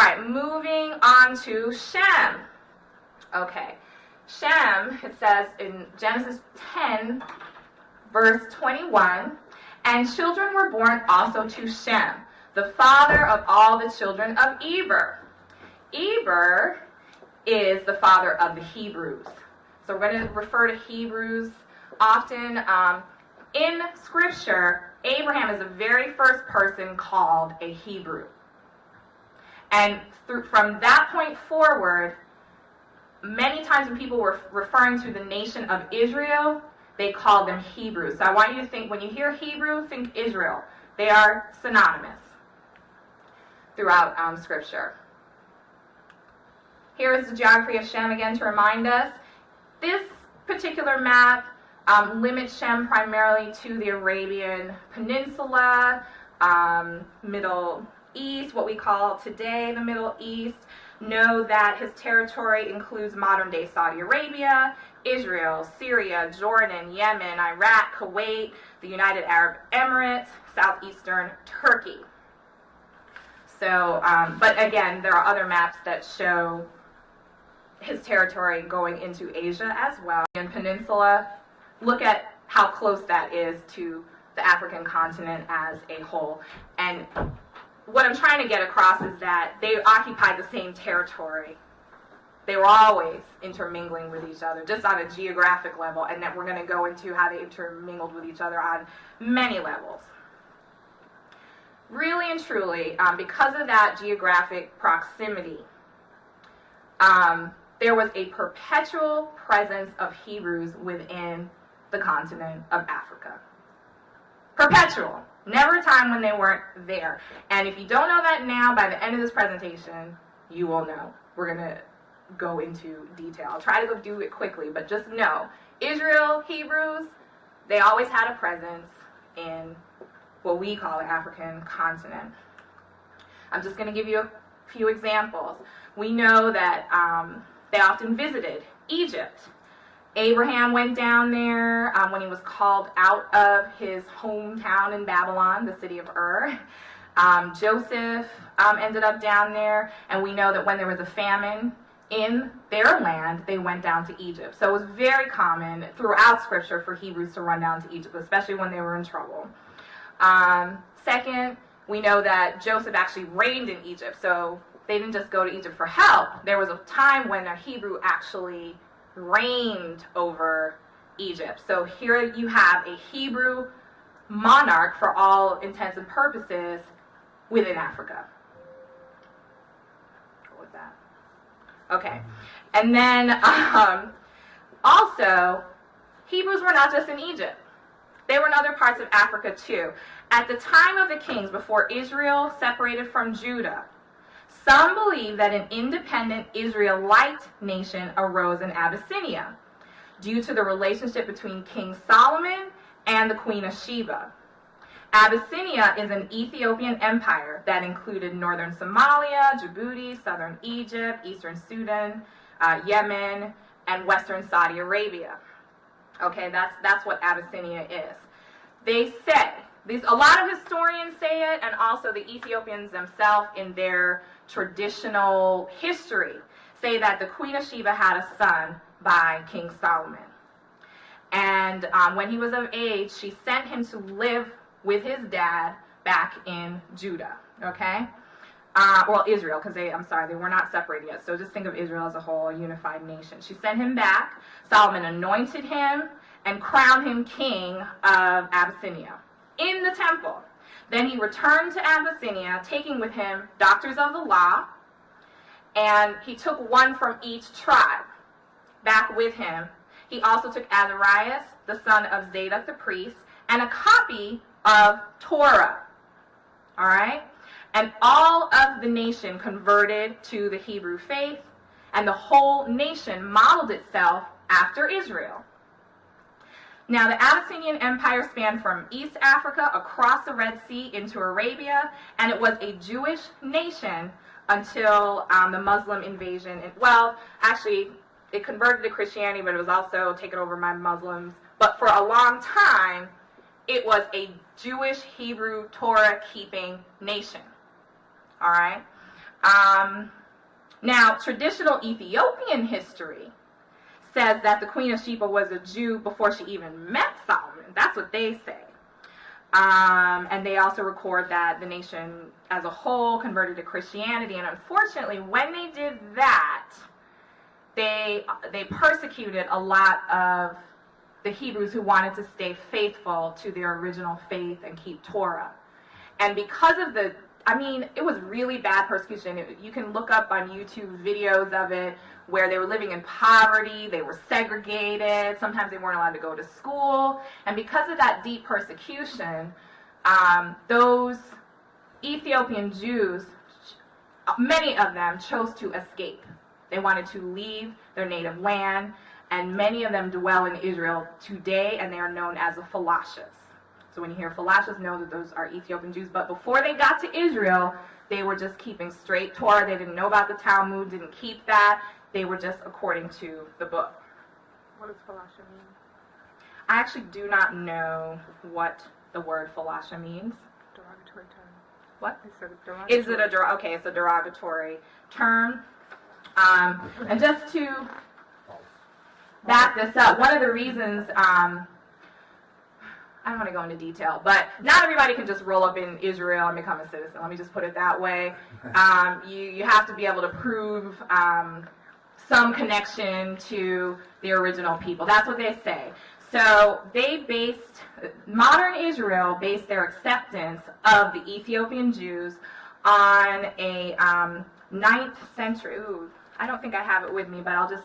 All right, moving on to Shem. Okay, Shem, it says in Genesis 10, verse 21, and children were born also to Shem, the father of all the children of Eber. Eber is the father of the Hebrews. So we're going to refer to Hebrews often. In Scripture, Abraham is the very first person called a Hebrew. And from that point forward, many times when people were referring to the nation of Israel, they called them Hebrews. So I want you to think, when you hear Hebrew, think Israel. They are synonymous throughout Scripture. Here is the geography of Shem again to remind us. This particular map limits Shem primarily to the Arabian Peninsula, Middle East, what we call today the Middle East. Know that his territory includes modern-day Saudi Arabia, Israel, Syria, Jordan, Yemen, Iraq, Kuwait, the United Arab Emirates, southeastern Turkey. So, but again, there are other maps that show his territory going into Asia as well. And Peninsula, look at how close that is to the African continent as a whole. And what I'm trying to get across is that they occupied the same territory. They were always intermingling with each other, just on a geographic level, and that we're going to go into how they intermingled with each other on many levels. Really and truly, because of that geographic proximity, there was a perpetual presence of Hebrews within the continent of Africa. Perpetual. Never a time when they weren't there. And if you don't know that now, by the end of this presentation, you will know. We're going to go into detail. I'll try to go do it quickly, but just know, Israel, Hebrews, they always had a presence in what we call the African continent. I'm just going to give you a few examples. We know that they often visited Egypt. Abraham went down there when he was called out of his hometown in Babylon, the city of Ur. Joseph ended up down there, and we know that when there was a famine in their land, they went down to Egypt. So it was very common throughout Scripture for Hebrews to run down to Egypt, especially when they were in trouble. Second, we know that Joseph actually reigned in Egypt, so they didn't just go to Egypt for help. There was a time when a Hebrew actually reigned over Egypt. So here you have a Hebrew monarch for all intents and purposes within Africa. What was that? Okay. And then also, Hebrews were not just in Egypt. They were in other parts of Africa too. At the time of the kings, before Israel separated from Judah, some believe that an independent Israelite nation arose in Abyssinia due to the relationship between King Solomon and the Queen of Sheba. Abyssinia is an Ethiopian empire that included northern Somalia, Djibouti, southern Egypt, eastern Sudan, Yemen, and western Saudi Arabia. Okay, that's what Abyssinia is. They say, a lot of historians say it, and also the Ethiopians themselves in their traditional history say that the Queen of Sheba had a son by King Solomon. And when he was of age, she sent him to live with his dad back in Judah, okay? Well, Israel, because they were not separated yet. So just think of Israel as a whole, a unified nation. She sent him back. Solomon anointed him and crowned him king of Abyssinia in the temple. Then he returned to Abyssinia, taking with him doctors of the law, and he took one from each tribe back with him. He also took Azarias, the son of Zadok the priest, and a copy of Torah. All right? And all of the nation converted to the Hebrew faith, and the whole nation modeled itself after Israel. Now, the Abyssinian Empire spanned from East Africa across the Red Sea into Arabia, and it was a Jewish nation until the Muslim invasion. Well, actually, it converted to Christianity, but it was also taken over by Muslims. But for a long time, it was a Jewish, Hebrew, Torah-keeping nation. All right? Now, traditional Ethiopian history says that the Queen of Sheba was a Jew before she even met Solomon. That's what they say. And they also record that the nation as a whole converted to Christianity. And unfortunately, when they did that, they persecuted a lot of the Hebrews who wanted to stay faithful to their original faith and keep Torah. And because of it was really bad persecution. You can look up on YouTube videos of it where they were living in poverty, they were segregated, sometimes they weren't allowed to go to school. And because of that deep persecution, those Ethiopian Jews, many of them chose to escape. They wanted to leave their native land, and many of them dwell in Israel today, and they are known as the Falashas. So when you hear Falashas, know that those are Ethiopian Jews. But before they got to Israel, they were just keeping straight Torah. They didn't know about the Talmud, didn't keep that. They were just according to the book. What does Falasha mean? I actually do not know what the word Falasha means. Derogatory term. What? It's a derogatory. Is it okay, it's a derogatory term. And just to back this up, one of the reasons, I don't want to go into detail, but not everybody can just roll up in Israel and become a citizen. Let me just put it that way. You have to be able to prove some connection to the original people. That's what they say. So modern Israel based their acceptance of the Ethiopian Jews on a 9th century, I don't think I have it with me, but I'll just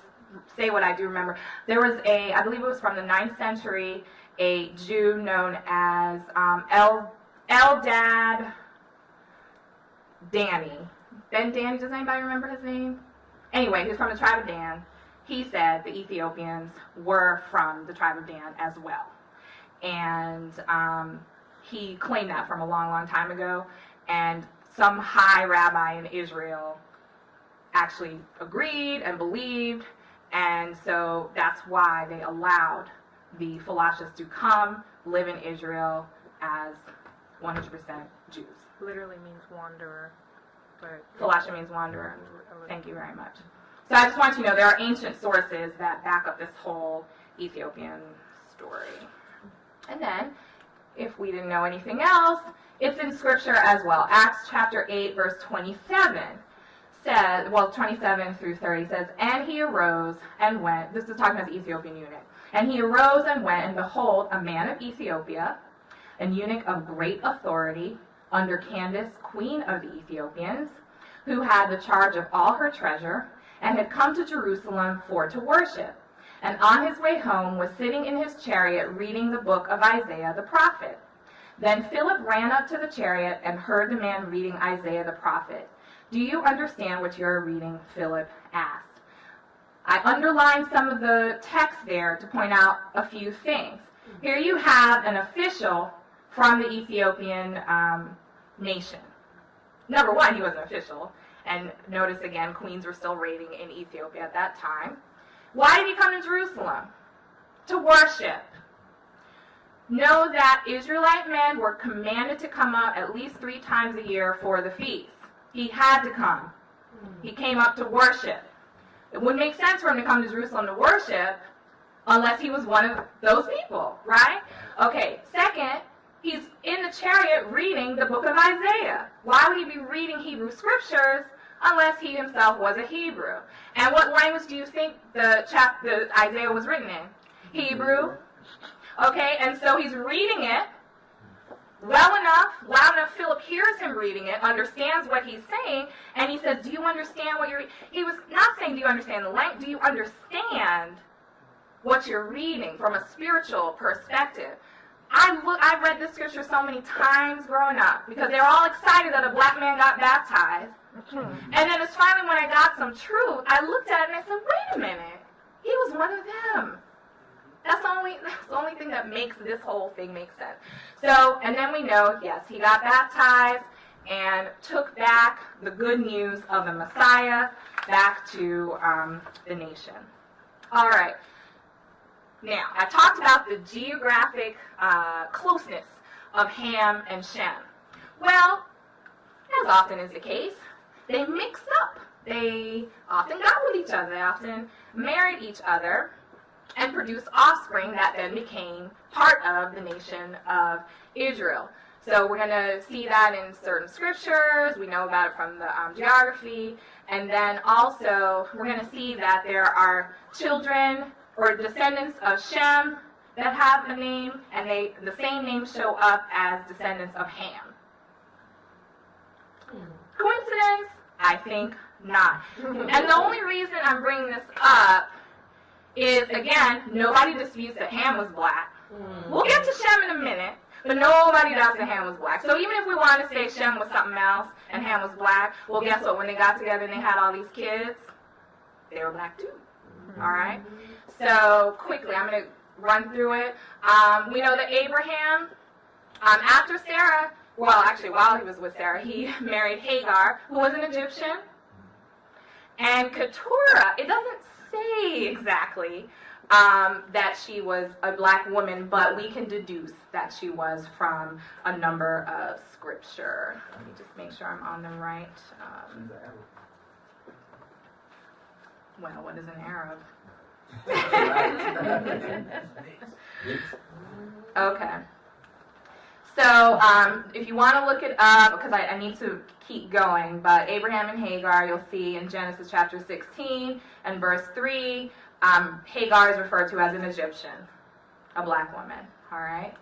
say what I do remember. There was I believe it was from the 9th century, a Jew known as Eldad Danny. Ben Danny, does anybody remember his name? Anyway, he's from the tribe of Dan. He said the Ethiopians were from the tribe of Dan as well. And he claimed that from a long, long time ago. And some high rabbi in Israel actually agreed and believed. And so that's why they allowed the Falashas to come live in Israel as 100% Jews. Literally means wanderer. But Falasha means wanderer. Thank you very much. So I just want you to know there are ancient sources that back up this whole Ethiopian story. And then, if we didn't know anything else, it's in Scripture as well. Acts chapter 8, verse 27 says, 27 through 30 says, and he arose and went, this is talking about the Ethiopian eunuch, and he arose and went, and behold, a man of Ethiopia, an eunuch of great authority, under Candace, queen of the Ethiopians, who had the charge of all her treasure, and had come to Jerusalem for to worship. And on his way home was sitting in his chariot reading the book of Isaiah the prophet. Then Philip ran up to the chariot and heard the man reading Isaiah the prophet. Do you understand what you are reading? Philip asked. I underlined some of the text there to point out a few things. Here you have an official from the Ethiopian nation. Number one, he was an official. And notice again, queens were still reigning in Ethiopia at that time. Why did he come to Jerusalem? To worship. Know that Israelite men were commanded to come up at least 3 times a year for the feast. He had to come. He came up to worship. It wouldn't make sense for him to come to Jerusalem to worship unless he was one of those people, right? Okay, second, he's in the chariot reading the book of Isaiah. Why would he be reading Hebrew scriptures unless he himself was a Hebrew? And what language do you think the Isaiah was written in? Hebrew. Okay, and so he's reading it loud enough, Philip hears him reading it, understands what he's saying, and he says, do you understand what you're reading? He was not saying, do you understand the language? Do you understand what you're reading from a spiritual perspective? I read this scripture so many times growing up because they were all excited that a black man got baptized. And then it's finally when I got some truth, I looked at it and I said, wait a minute, he was one of them. That's the only thing that makes this whole thing make sense. So, and then we know, yes, he got baptized and took back the good news of the Messiah back to the nation. All right. Now, I talked about the geographic closeness of Ham and Shem. Well, as often is the case, they mixed up. They often got with each other. They often married each other and produced offspring that then became part of the nation of Israel. So we're going to see that in certain scriptures. We know about it from the geography. And then also we're going to see that there are children or descendants of Shem that have a name, and the same names show up as descendants of Ham. Coincidence? I think not. And the only reason I'm bringing this up is, again, nobody disputes that Ham was black. We'll get to Shem in a minute, but nobody doubts that Ham was black. So even if we wanted to say Shem was something else and Ham was black, well, guess what? When they got together and they had all these kids, they were black too. All right? So quickly, I'm going to run through it. We know that Abraham, after Sarah, well, actually, while he was with Sarah, he married Hagar, who was an Egyptian. And Keturah, it doesn't say exactly that she was a black woman, but we can deduce that she was from a number of scripture. Let me just make sure I'm on the right. Well, what is an Arab? Okay. So if you want to look it up, because I need to keep going, but Abraham and Hagar, you'll see in Genesis chapter 16 and verse 3, Hagar is referred to as an Egyptian, a black woman, all right?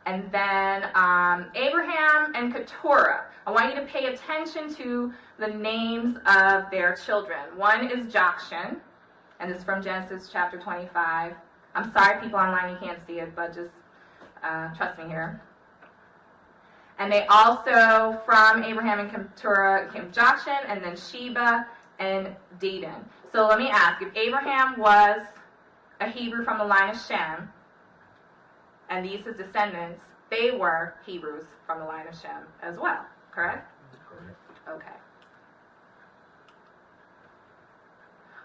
And then Abraham and Keturah, I want you to pay attention to the names of their children. One is Jokshan, and this is from Genesis chapter 25. I'm sorry, people online, you can't see it, but just trust me here. And they also, from Abraham and Keturah, came Jokshan, and then Sheba and Dedan. So let me ask, if Abraham was a Hebrew from the line of Shem, and these his descendants, they were Hebrews from the line of Shem as well, correct? Correct. Okay.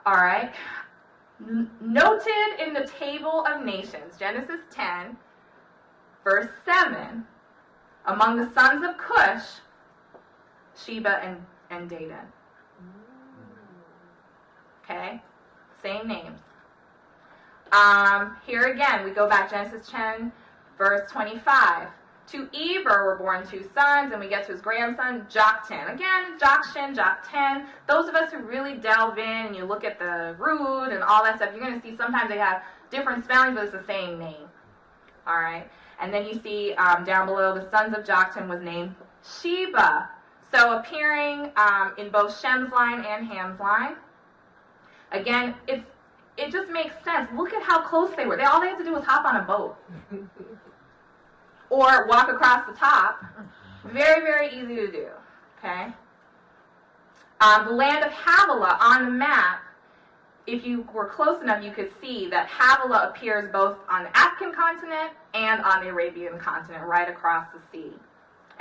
All right. Noted in the Table of Nations, Genesis 10, verse 7, among the sons of Cush, Sheba and Dedan. Okay? Same names. Here again, we go back Genesis 10, verse 25. To Eber were born 2 sons, and we get to his grandson, Joktan. Again, Jokshan, Joktan. Those of us who really delve in and you look at the root and all that stuff, you're going to see sometimes they have different spellings, but it's the same name. All right? And then you see down below, the sons of Joktan was named Sheba. So appearing in both Shem's line and Ham's line. Again, it just makes sense. Look at how close they were. All they had to do was hop on a boat. Or walk across the top. Very, very easy to do. Okay? The land of Havilah on the map, if you were close enough, you could see that Havilah appears both on the African continent and on the Arabian continent, right across the sea.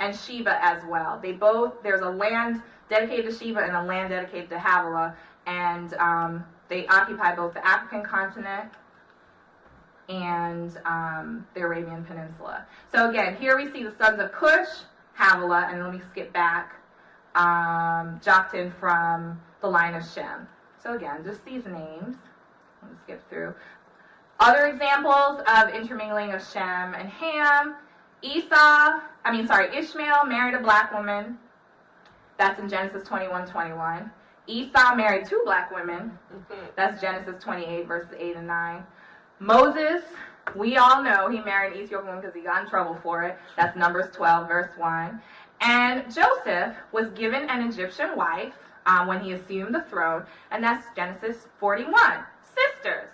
And Sheba as well. There's a land dedicated to Sheba and a land dedicated to Havilah, and they occupy both the African continent and the Arabian Peninsula. So again, here we see the sons of Cush, Havilah, and let me skip back, Joktan from the line of Shem. So again, just these names. Let me skip through. Other examples of intermingling of Shem and Ham. Ishmael married a black woman. That's in Genesis 21:21. Esau married 2 black women. That's Genesis 28, verses 8 and 9. Moses, we all know he married an Ethiopian woman because he got in trouble for it. That's Numbers 12, verse 1. And Joseph was given an Egyptian wife when he assumed the throne, and that's Genesis 41. Sisters,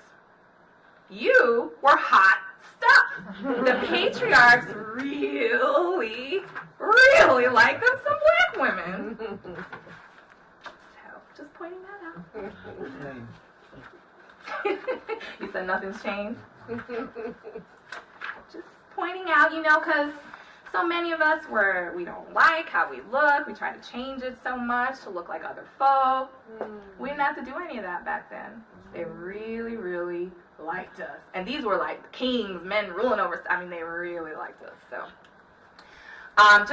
you were hot stuff. The patriarchs really, really liked them some black women. So, just pointing that out. You said nothing's changed? Just pointing out, because so many of us, we don't like how we look. We try to change it so much to look like other folk. We didn't have to do any of that back then. They really, really liked us. And these were like kings, men ruling over us. They really liked us. So, just